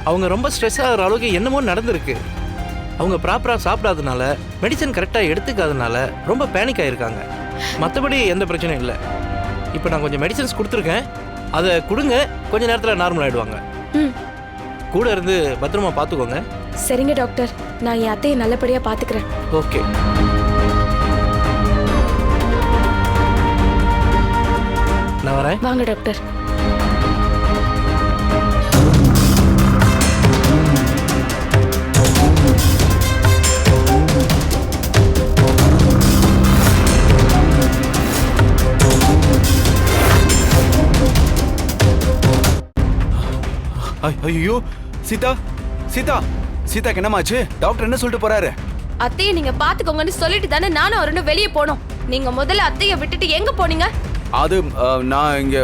அவங்க ரொம்ப ஸ்ட்ரெஸ் ஆகிற அளவுக்கு என்னமோ நடந்திருக்கு. அவங்க ப்ராப்பராக சாப்பிடாதனால, மெடிசன் கரெக்டாக எடுத்துக்காதனால ரொம்ப பேனிக் ஆகிருக்காங்க. மற்றபடி எந்த பிரச்சனையும் இல்லை. இப்போ நான் கொஞ்சம் மெடிசன்ஸ் கொடுத்துருக்கேன், அதை கொடுங்க, கொஞ்ச நேரத்தில் நார்மல் ஆகிடுவாங்க. கூட இருந்து பத்திரமா பார்த்துக்கோங்க. சரிங்க டாக்டர், நான் என் அத்தையை நல்லபடியாக பார்த்துக்கிறேன். ஓகே. நான் வரேன். வாங்க டாக்டர். ஐயோ சீதா, சீதா, சீதாக்கு என்னமாச்சு? டாக்டர் என்ன சொல்லிட்டு போறாரு? அத்தையை நீங்க பாத்துக்கோங்கன்னு சொல்லிட்டு தானே நானும் அவரும் வெளியே போனோம். நீங்க முதல்ல அத்தையை விட்டுட்டு எங்க போனீங்க? அது நான் இங்க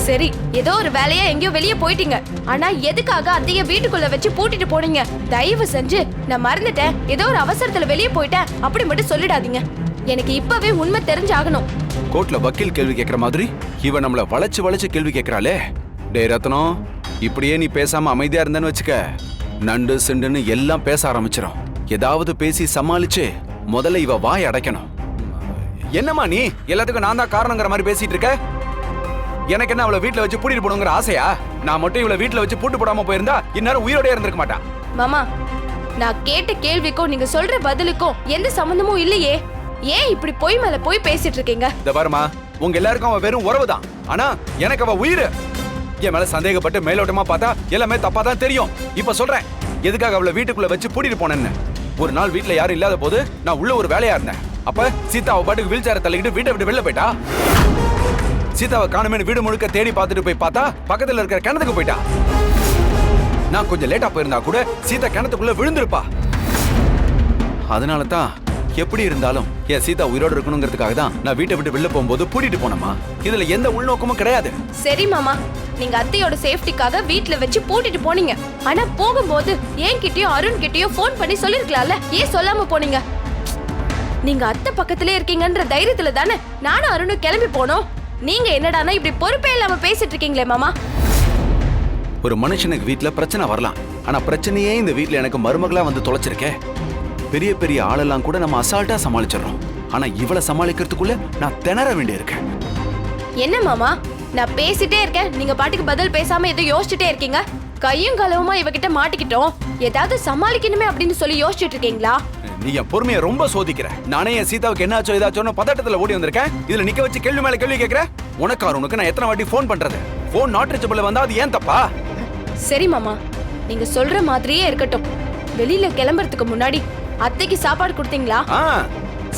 சரி, ஏதோ ஒரு வேலையா எங்கேயோ வெளியே போயிட்டீங்க. ஆனா எதுக்காக அத்தைய வீட்டுக்குள்ள வச்சு பூட்டிட்டு போனீங்க? தயவு செஞ்சு நான் மறந்துட்டேன், ஏதோ ஒரு அவசரத்துல வெளியே போயிட்டேன் அப்படி மட்டும் சொல்லிடாதீங்க. எனக்கு இப்பவே உண்மை தெரிஞ்சாகணும். கோர்ட்ல வக்கீல் கேள்வி கேட்கற மாதிரி இவ நம்மள வளைச்சு வளைச்சு கேள்வி கேட்கறாளே. டேய் ரத்னம், இப்படியே நீ பேசாம அமைதியா இருந்தேன்னு வச்சுக்க, நண்டு சிண்டுன்னு எல்லாம் பேச ஆரம்பிச்சிடும். ஏதாவது பேசி சமாளிச்சு முதல்ல இவ வாய் அடைக்கணும். என்னம்மா நீ எல்லாத்துக்கும் நான் தான் காரணங்கிற மாதிரி பேசிட்டு இருக்க? எனக்கு என்ன அவளை வீட்டுல வச்சு பூட்டிட்டு போடுங்கிற ஆசையா? நான் மட்டும் இவளை வீட்டுல வச்சு பூட்டு போடாம போயிருந்தா இந்நேரம் உயிரோட இருந்திருக்க மாட்டா. மாமா, நான் கேட்ட கேள்விக்கும் நீங்க சொல்ற பதிலுக்கும் எந்த சம்பந்தமும் இல்லையே. ஏன் இப்படி பொய் மேல போய் பேசிட்டு இருக்கீங்க? இந்த பாருமா, உங்க எல்லாருக்கும் அவ வெறும் உறவுதான். ஆனா எனக்கு அவ உயிர். என் மேல சந்தேகப்பட்டு மேலோட்டமா பார்த்தா எல்லாமே தப்பா தான் தெரியும். இப்ப சொல்றேன், எதுக்காக அவளை வீட்டுக்குள்ள வச்சு பூட்டிட்டு போனேன்னு. ஒரு நாள் வீட்டுல யாரும் இல்லாத போது நான் உள்ள ஒரு வேலையா இருந்தேன். அப்ப சீதா அவ பாட்டுக்கு வீல் சேரை தள்ளிக்கிட்டு வீட்டை விட்டு வெளில போயிட்டா. சீதாவை காணுமே வீடு முழுக்க தேடி பார்த்துட்டு போய் பார்த்தா பக்கத்துல இருக்கிற கிணத்துக்கு போயிட்டா. நான் கொஞ்சம் லேட்டா போயிருந்தா கூட சீதா கிணத்துக்குள்ள விழுந்திருப்பா. அதனால தான் எப்படி இருந்தாலும் என் சீதா உயிரோடு இருக்கணுங்கிறதுக்காக தான் நான் வீட்டை விட்டு வெளில போகும்போது பூட்டிட்டு போனமா. இதுல எந்த உள்நோக்கமும் கிடையாது. சரி மாமா, நீங்க அத்தையோட சேஃப்டிக்காக வீட்ல வச்சு பூட்டிட்டு போனீங்க. ஆனா போகும்போது என்கிட்டயோ அருண் கிட்டயோ போன் பண்ணி சொல்லிருக்கலாம்ல, ஏன் சொல்லாம போனீங்க? நீங்க அத்தை பக்கத்திலே இருக்கீங்கன்ற தைரியத்துல தானே நானும் அருணும் கிளம்பி போனோம். நீங்க என்னடானா இப்படி பொறுப்பே இல்லாம பேசிட்டு இருக்கீங்களே மாமா. ஒரு மனுஷனுக்கு வீட்டுல பிரச்சனை வரலாம், ஆனா பிரச்சனையே இந்த வீட்டுல எனக்கு மருமகளா வந்து தொலைச்சிருக்கேன். பெரிய பெரிய ஆளெல்லாம் கூட நம்ம அசால்ட்டா சமாளிச்சிடறோம். ஆனா இவளை சமாளிக்கிறதுக்குள்ள நான் திணற வேண்டியிருக்கேன். என்ன மாமா, நான் பேசிட்டே இருக்கேன், நீங்க பாட்டுக்கு பதில் பேசாம ஏதோ யோசிச்சுட்டே இருக்கீங்க. கையும் களவுமா இவகிட்ட மாட்டிக்கிட்டோம், ஏதாவது சமாளிக்கணுமே அப்படின்னு சொல்லி யோசிச்சுட்டு இருக்கீங்களா? நீ என் பொறுமையை ரொம்ப சோதிக்கிற. நானே என் சீதாவுக்கு என்னாச்சோ ஏதாச்சோன்னு பதட்டத்துல ஓடி வந்திருக்கேன். இதுல நிக்க வச்சு கேள்வி மேல கேள்வி கேட்கிற. உனக்கு நான் எத்தனை வாட்டி போன் பண்றது? போன் நாட் ரீச்சபிள் வந்தா அது ஏன் தப்பா? சரி மாமா, நீங்க சொல்ற மாதிரியே இருக்கட்டும். வெளியில கிளம்புறதுக்கு முன்னாடி அத்தைக்கு சாப்பாடு கொடுத்தீங்களா?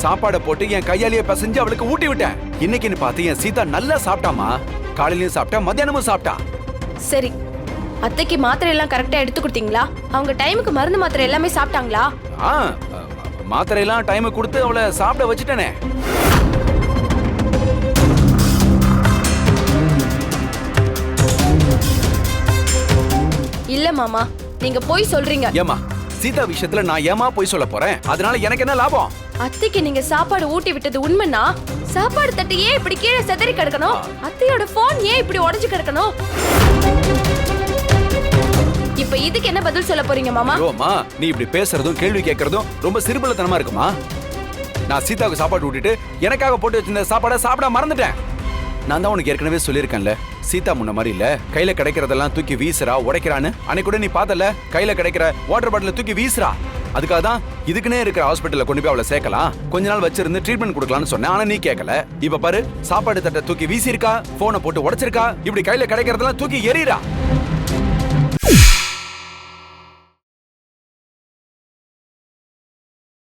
சாப்பாடை போட்டு என் கையாலேயே பசஞ்சு அவளுக்கு ஊட்டி விட்டேன். இன்னைக்குன்னு பார்த்து என் சீதா நல்லா சாப்பிட்டாமா. காலையிலயும் சாப்பிட்டா, மத்தியானமும் சாப்பிட்டா. சரி, அத்தைக்கு மாத்திரை எல்லாம் கரெக்டா எடுத்து கொடுத்தீங்களா? அவங்க டைமுக்கு மருந்து மாத்திரை எல்லாமே சாப்பிட்டாங்களா? மாத்திரை எல்லாம் டைம் கொடுத்து அவளை சாப்பிட வச்சுட்டேனே. இல்ல மாமா, நீங்க போய் சொல்றீங்க. ஏமா, சீதா விஷயத்துல நான் ஏமா போய் சொல்ல போறேன்? அதனால எனக்கு என்ன லாபம்? அத்தைக்கு நீங்க சாப்பாடு ஊட்டி விட்டது உண்மைன்னா சாப்பாடு தட்டு ஏன் இப்படி கீழே செதறி கிடக்கணும்? அத்தையோட போன் ஏன் இப்படி உடைஞ்சு கிடக்கணும்? இப்ப இதுக்கு என்ன பதில் சொல்ல போறீங்க மாமா? ஓமா, நீ இப்படி பேசுறதும் கேள்வி கேட்கறதும் ரொம்ப சிறுபலத்தனமா இருக்குமா? நான் சீதாவுக்கு சாப்பாடு ஊட்டிட்டு எனக்காக போட்டு வச்சிருந்த சாப்பாடை சாப்பிட மறந்துட்டேன். நான் தான் உனக்கு ஏற்கனவே சொல்லியிருக்கேன்ல, சீதா முன்ன மாதிரி இல்ல, கையில கிடைக்கிறதெல்லாம் தூக்கி வீசுறா, உடைக்கிறான்னு. அன்னைக்கு கூட நீ பார்த்தல, கையில கிடைக்கிற வாட்டர் பாட்டில தூக்கி வீசுறா. அதுக்காக தான் இதுக்குன்னே இருக்கிற ஹாஸ்பிட்டல்ல கொண்டு போய் அவளை சேர்க்கலாம், கொஞ்ச நாள் வச்சிருந்து ட்ரீட்மெண்ட் கொடுக்கலாம்னு சொன்னேன். ஆனா நீ கேட்கல. இப்ப பாரு, சாப்பாடு தட்டை தூக்கி வீசிருக்கா, போனை போட்டு உடைச்சிருக்கா, இப்படி கையில கிடைக்கிறதெல்லாம் தூக்கி எறிறா.